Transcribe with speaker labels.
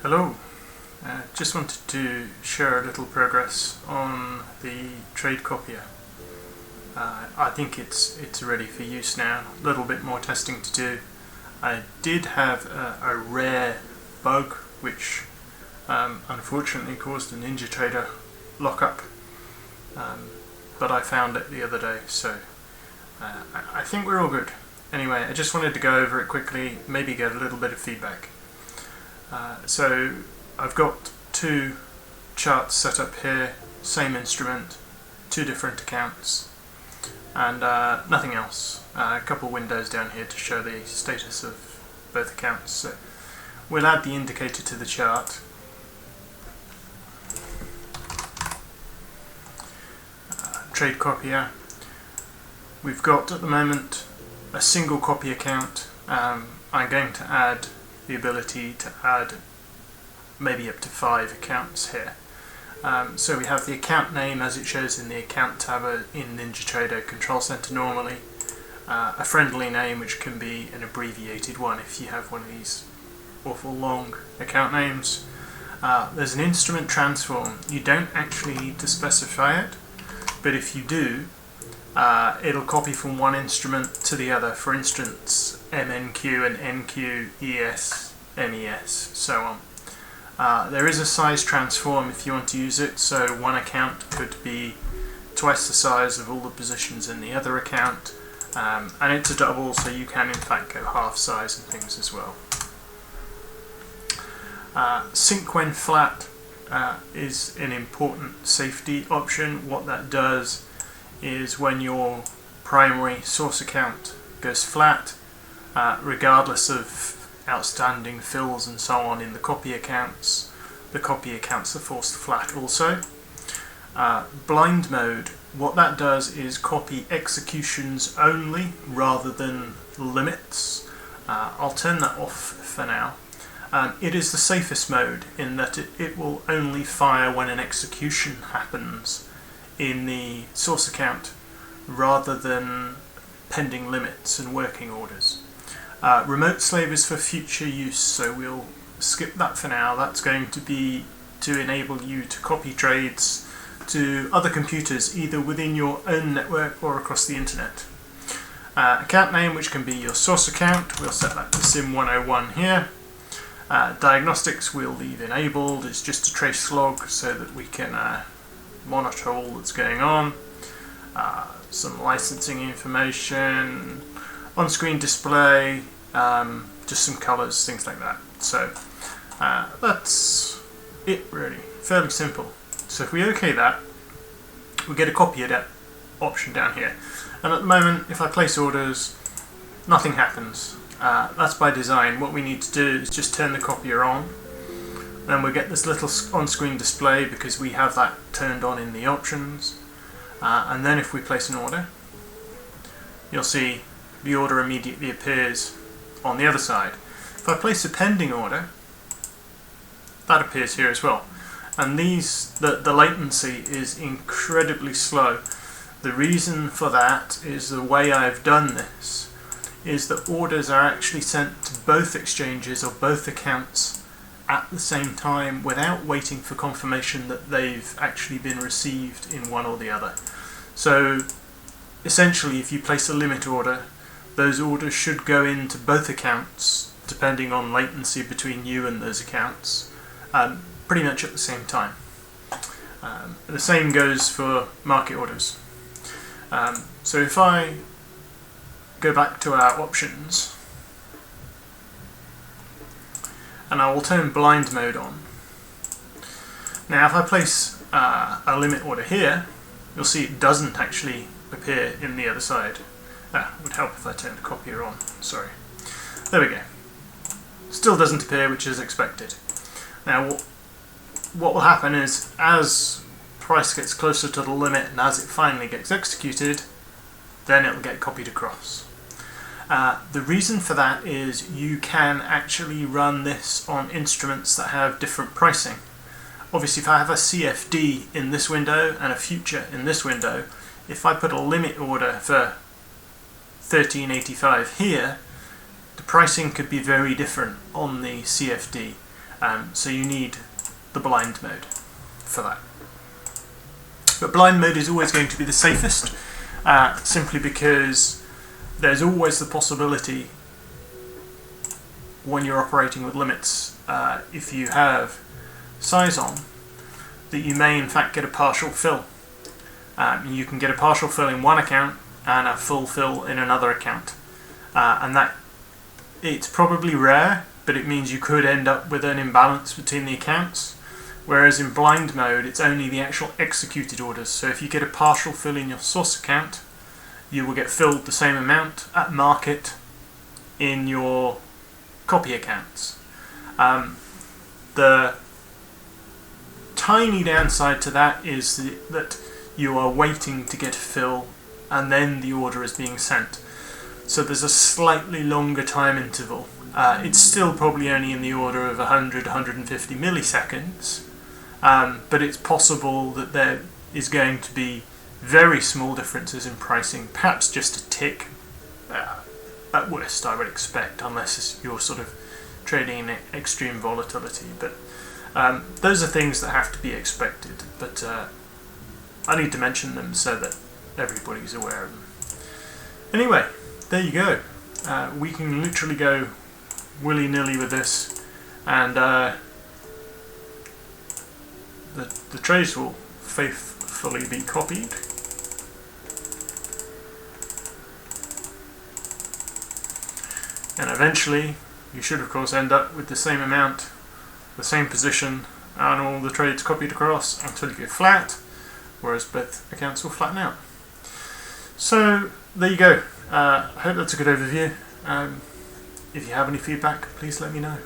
Speaker 1: Hello, just wanted to share a little progress on the trade copier. I think it's ready for use now, a little bit more testing to do. I did have a rare bug which unfortunately caused a Ninjatrader lockup, but I found it the other day, so I think we're all good. Anyway, I just wanted to go over it quickly, maybe get a little bit of feedback. So I've got two charts set up here, same instrument, two different accounts, and nothing else. A couple windows down here to show the status of both accounts. So we'll add the indicator to the chart. Trade copier. We've got at the moment a single copy account. I'm going to add the ability to add maybe up to 5 accounts here. So we have the account name as it shows in the account tab in Ninjatrader Control Center normally, a friendly name which can be an abbreviated one if you have one of these awful long account names. There's an instrument transform. You don't actually need to specify it, but if you do, it'll copy from one instrument to the other. For instance, MNQ and NQ, ES, MES, so on. There is a size transform if you want to use it, so one account could be twice the size of all the positions in the other account, and it's a double, so you can in fact go half size and things as well. Sync when flat is an important safety option. What that does is when your primary source account goes flat, regardless of outstanding fills and so on in the copy accounts, the copy accounts are forced flat also. Blind mode, what that does is copy executions only rather than limits. I'll turn that off for now. It is the safest mode in that it will only fire when an execution happens in the source account rather than pending limits and working orders. Remote slave is for future use, so we'll skip that for now. That's going to be to enable you to copy trades to other computers either within your own network or across the internet. Account name, which can be your source account, we'll set that to sim101 here. Diagnostics we'll leave enabled. It's just a trace log so that we can monitor all that's going on. Some licensing information, on-screen display, just some colours, things like that. So that's it really, fairly simple. So if we OK that, we get a copy of that option down here. And at the moment, if I place orders, nothing happens. That's by design. What we need to do is just turn the copier on. Then we get this little on-screen display because we have that turned on in the options. And then if we place an order, you'll see the order immediately appears on the other side. If I place a pending order, that appears here as well. And the latency is incredibly slow. The reason for that is the way I've done this is that orders are actually sent to both exchanges or both accounts at the same time without waiting for confirmation that they've actually been received in one or the other. So essentially, if you place a limit order, those orders should go into both accounts depending on latency between you and those accounts pretty much at the same time. The same goes for market orders. So if I go back to our options, and I will turn blind mode on. Now if I place a limit order here, you'll see it doesn't actually appear in the other side. It would help if I turned the copier on, sorry. There we go. Still doesn't appear, which is expected. Now what will happen is as price gets closer to the limit and as it finally gets executed, then it will get copied across. The reason for that is you can actually run this on instruments that have different pricing. Obviously, if I have a CFD in this window and a future in this window, if I put a limit order for 1385 here, the pricing could be very different on the CFD. So you need the blind mode for that. But blind mode is always going to be the safest, simply because there's always the possibility when you're operating with limits, if you have size on, that you may in fact get a partial fill. You can get a partial fill in one account and a full fill in another account, and that it's probably rare, but it means you could end up with an imbalance between the accounts. Whereas in blind mode, it's only the actual executed orders. So if you get a partial fill in your source account, you will get filled the same amount at market in your copy accounts. The tiny downside to that is that you are waiting to get a fill and then the order is being sent. So there's a slightly longer time interval. It's still probably only in the order of 100-150 milliseconds, but it's possible that there is going to be very small differences in pricing, perhaps just a tick. At worst, I would expect, unless you're sort of trading in extreme volatility. But those are things that have to be expected. But I need to mention them so that everybody's aware of them. Anyway, there you go. We can literally go willy-nilly with this, and the trades will faithfully be copied. And eventually, you should of course end up with the same amount, the same position, and all the trades copied across until you get flat, whereas both accounts will flatten out. So, there you go. I hope that's a good overview. If you have any feedback, please let me know.